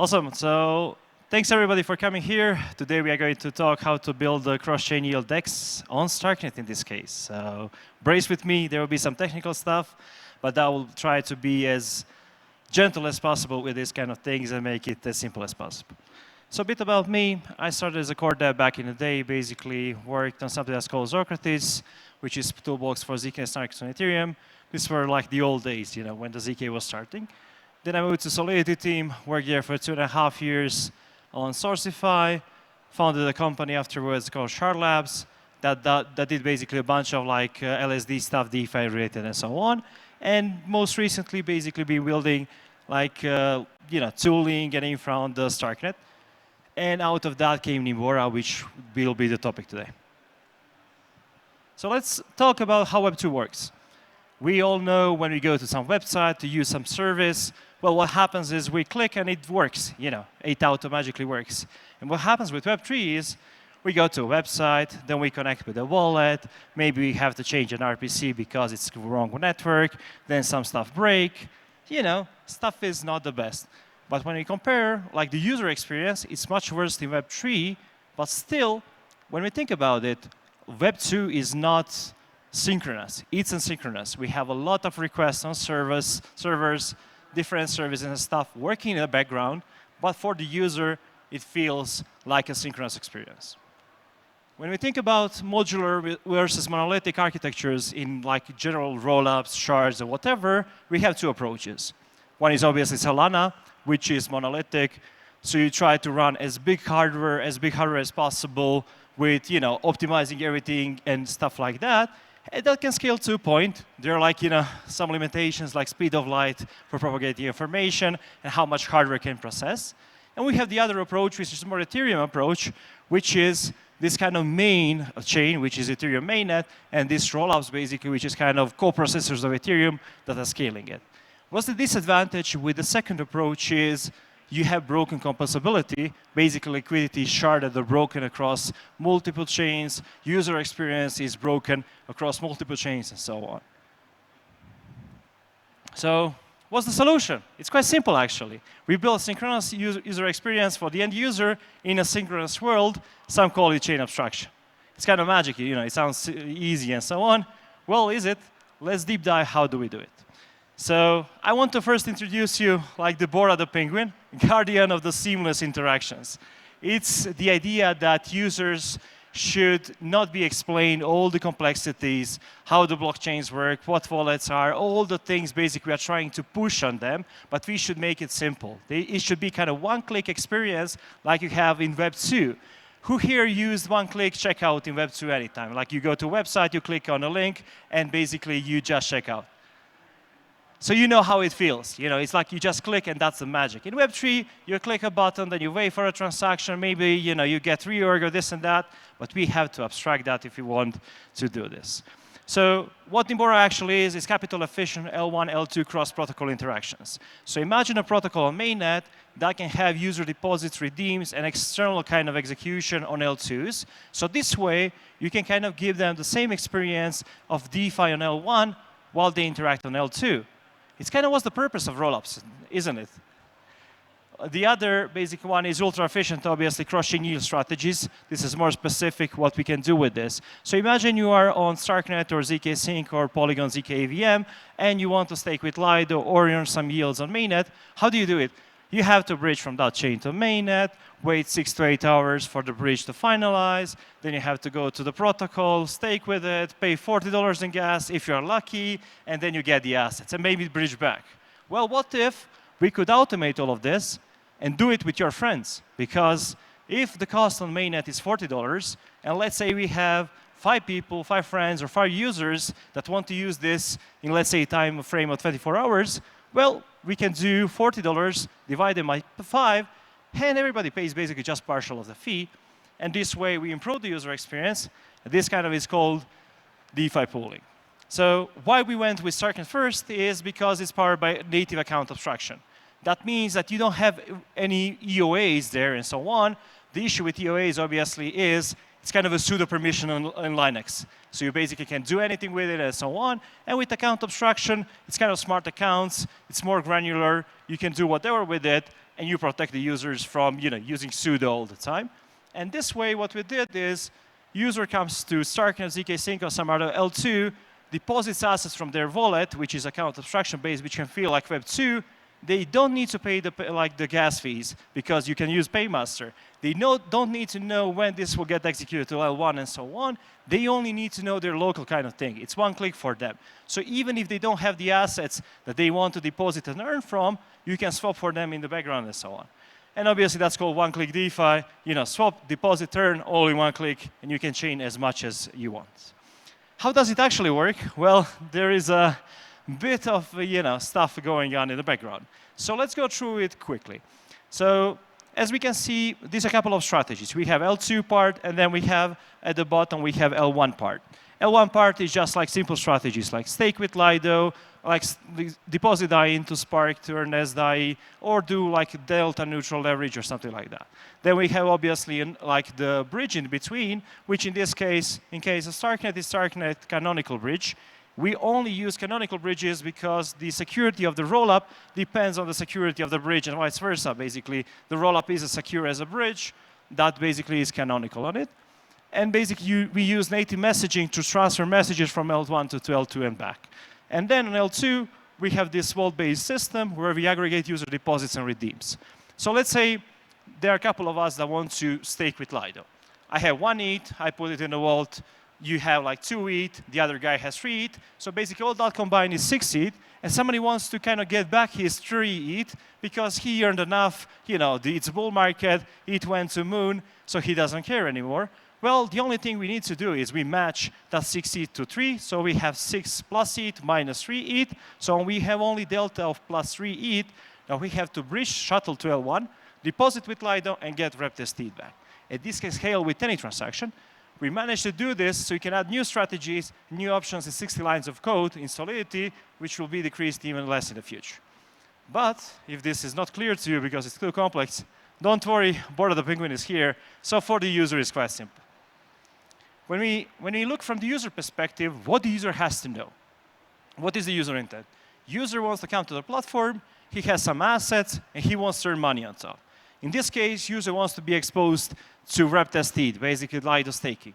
Awesome. So thanks everybody for coming here. Today we are going to talk how to build a cross-chain yield DEX on Starknet in this case. So brace with me. There will be some technical stuff, but I will try to be as gentle as possible with these kind of things and make it as simple as possible. So a bit about me. I started as a core dev back in the day, basically worked on something that's called Socrates, which is toolbox for ZK and Starknet on Ethereum. These were like the old days, you know, when the ZK was starting. Then I moved to Solidity team, worked there for 2.5 years on Sourcify, founded a company afterwards called Shard Labs that did basically a bunch of like LSD stuff, DeFi related and so on. And most recently, basically been building like tooling and infra on the Starknet. And out of that came Nimbora, which will be the topic today. So let's talk about how Web2 works. We all know when we go to some website to use some service, well, what happens is we click and it works. It automatically works. And what happens with Web3 is we go to a website, then we connect with a wallet. Maybe we have to change an RPC because it's the wrong network. Then some stuff break. Stuff is not the best. But when we compare like the user experience, it's much worse in Web3. But still, when we think about it, Web2 is not synchronous. It's asynchronous. We have a lot of requests on servers, different services and stuff working in the background. But for the user, it feels like a synchronous experience. When we think about modular versus monolithic architectures in like general rollups, shards, or whatever, we have two approaches. One is obviously Solana, which is monolithic. So you try to run as big hardware as possible with optimizing everything and stuff like that. And that can scale to a point. There are like some limitations like speed of light for propagating information and how much hardware can process. And we have the other approach, which is more Ethereum approach, which is this kind of main chain, which is Ethereum mainnet, and these rollups basically, which is kind of co-processors of Ethereum that are scaling it. What's the disadvantage with the second approach is you have broken composability. Basically, liquidity is sharded or broken across multiple chains. User experience is broken across multiple chains and so on. So what's the solution? It's quite simple, actually. We built synchronous user experience for the end user in a synchronous world. Some call it chain abstraction. It's kind of magic. It sounds easy and so on. Well, is it? Let's deep dive. How do we do it? So I want to first introduce you like Nimbora the penguin, guardian of the seamless interactions. It's the idea that users should not be explained all the complexities, how the blockchains work, what wallets are, all the things basically we are trying to push on them, but we should make it simple. It should be kind of one-click experience like you have in Web 2. Who here used one-click checkout in Web 2 anytime? Like you go to a website, you click on a link, and basically you just check out. So you know how it feels. It's like you just click and that's the magic. In Web3, you click a button, then you wait for a transaction. Maybe you get reorg or this and that. But we have to abstract that if we want to do this. So what Nimbora actually is capital efficient L1, L2 cross-protocol interactions. So imagine a protocol on mainnet that can have user deposits, redeems, and external kind of execution on L2s. So this way, you can kind of give them the same experience of DeFi on L1 while they interact on L2. It's kind of what's the purpose of rollups, isn't it? The other basic one is ultra efficient, obviously, cross-chain yield strategies. This is more specific what we can do with this. So imagine you are on Starknet or ZK Sync or Polygon ZK AVM, and you want to stake with Lido or earn some yields on mainnet. How do you do it? You have to bridge from that chain to mainnet, wait 6 to 8 hours for the bridge to finalize. Then you have to go to the protocol, stake with it, pay $40 in gas if you're lucky, and then you get the assets and maybe bridge back. Well, what if we could automate all of this and do it with your friends? Because if the cost on mainnet is $40, and let's say we have 5 people, 5 friends, or 5 users that want to use this in, let's say, a time frame of 24 hours, well, we can do $40, divide them by 5, and everybody pays basically just partial of the fee. And this way, we improve the user experience. This kind of is called DeFi pooling. So why we went with Starknet first is because it's powered by native account abstraction. That means that you don't have any EOAs there and so on. The issue with EOAs, obviously, is it's kind of a pseudo permission on Linux. So you basically can do anything with it and so on. And with account abstraction, it's kind of smart accounts. It's more granular. You can do whatever with it, and you protect the users from using sudo all the time. And this way, what we did is, user comes to Starknet, ZK Sync, or some other L2, deposits assets from their wallet, which is account abstraction based, which can feel like Web 2. They don't need to pay the gas fees because you can use Paymaster. They don't need to know when this will get executed to L1 and so on. They only need to know their local kind of thing. It's one click for them. So even if they don't have the assets that they want to deposit and earn from, you can swap for them in the background and so on. And obviously, that's called one-click DeFi. Swap, deposit, earn, all in one click, and you can chain as much as you want. How does it actually work? Well, there is a bit of stuff going on in the background. So let's go through it quickly. So as we can see, these are a couple of strategies. We have L2 part, and then we have at the bottom we have L1 part. L1 part is just like simple strategies like stake with Lido, like deposit DAI into Spark to earn SDAI, or do like delta neutral leverage or something like that. Then we have obviously like the bridge in between, which in this case, in case of Starknet, is Starknet canonical bridge. We only use canonical bridges because the security of the rollup depends on the security of the bridge and vice versa. Basically, the rollup is as secure as a bridge. That basically is canonical on it. And basically, we use native messaging to transfer messages from L1 to L2 and back. And then on L2, we have this vault-based system where we aggregate user deposits and redeems. So let's say there are a couple of us that want to stake with Lido. I have 1 ETH, I put it in the vault. You have like 2 ETH, the other guy has 3 ETH. So basically all that combined is 6 ETH. And somebody wants to kind of get back his 3 ETH because he earned enough, it's a bull market, ETH went to moon, so he doesn't care anymore. Well, the only thing we need to do is we match that 6 ETH to 3. So we have 6 plus ETH minus 3 ETH. So we have only delta of plus 3 ETH. Now we have to bridge shuttle to L1, deposit with Lido, and get rep-test ETH back. And this can scale with any transaction. We managed to do this so you can add new strategies, new options in 60 lines of code in Solidity, which will be decreased even less in the future. But if this is not clear to you because it's too complex, don't worry, Border the Penguin is here. So for the user, it's quite simple. When we look from the user perspective, what the user has to know. What is the user intent? User wants to come to the platform, he has some assets, and he wants to earn money on top. In this case, user wants to be exposed to rep-test ETH, basically Lido staking.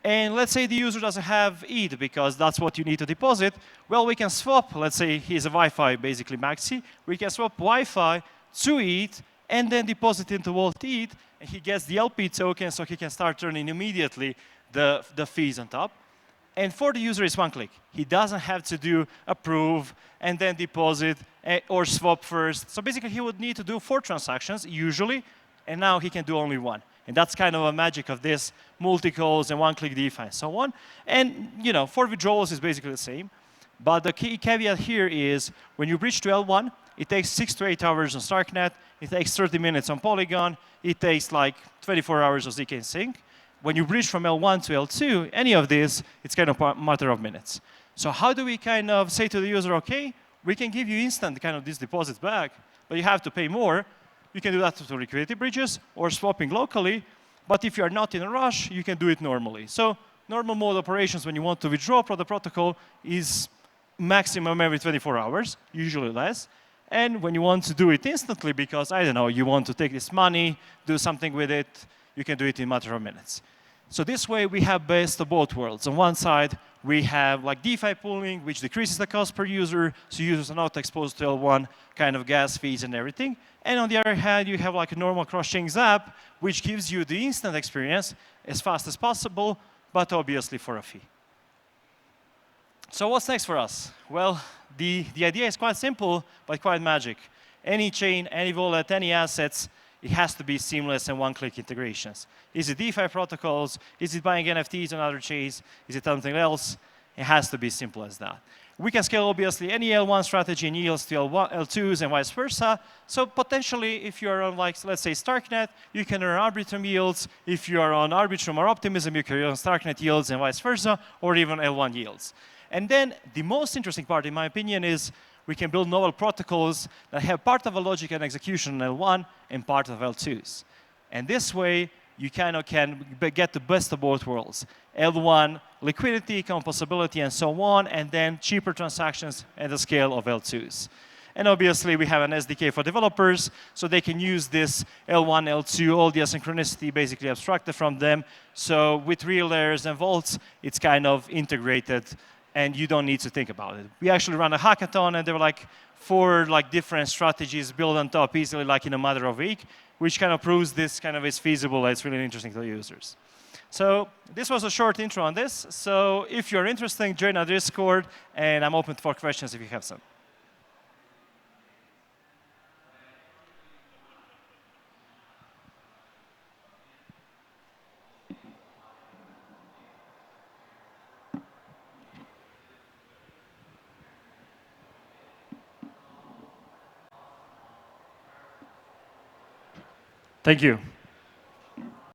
And let's say the user doesn't have ETH because that's what you need to deposit. Well, we can swap, let's say he's a Wi-Fi, basically maxi. We can swap Wi-Fi to ETH and then deposit into Vault ETH, and he gets the LP token so he can start earning immediately the fees on top. And for the user, it's one click. He doesn't have to do approve and then deposit or swap first. So basically, he would need to do 4 transactions usually, and now he can do only 1. And that's kind of a magic of this multi-calls and one-click DeFi and so on. And for withdrawals, it's basically the same. But the key caveat here is when you bridge to L1, it takes 6 to 8 hours on Starknet. It takes 30 minutes on Polygon. It takes like 24 hours of ZK Sync. When you bridge from L1 to L2, any of this, it's kind of a matter of minutes. So how do we kind of say to the user, OK, we can give you instant kind of these deposits back, but you have to pay more. You can do that through liquidity bridges or swapping locally. But if you are not in a rush, you can do it normally. So normal mode operations when you want to withdraw from the protocol is maximum every 24 hours, usually less. And when you want to do it instantly because, I don't know, you want to take this money, do something with it, you can do it in a matter of minutes. So this way, we have best of both worlds. On one side, we have like DeFi pooling, which decreases the cost per user, so users are not exposed to L1 kind of gas fees and everything. And on the other hand, you have like a normal cross-chain Zap, which gives you the instant experience as fast as possible, but obviously for a fee. So what's next for us? Well, the idea is quite simple, but quite magic. Any chain, any wallet, any assets, it has to be seamless and one-click integrations. Is it DeFi protocols? Is it buying NFTs on other chains? Is it something else? It has to be simple as that. We can scale, obviously, any L1 strategy in yields to L2s and vice versa. So potentially, if you're on, like, let's say, Starknet, you can earn Arbitrum yields. If you are on Arbitrum or Optimism, you can earn Starknet yields and vice versa, or even L1 yields. And then the most interesting part, in my opinion, is we can build novel protocols that have part of a logic and execution on L1 and part of L2s. And this way, you kind of can get the best of both worlds. L1, liquidity, composability, and so on, and then cheaper transactions at the scale of L2s. And obviously, we have an SDK for developers, so they can use this L1, L2, all the asynchronicity basically abstracted from them. So with real layers and vaults, it's kind of integrated, and you don't need to think about it. We actually ran a hackathon, and there were like 4 different strategies built on top easily, like in a matter of a week, which kind of proves this kind of is feasible. It's really interesting to the users. So this was a short intro on this. So if you're interested, join our Discord, and I'm open for questions if you have some. Thank you.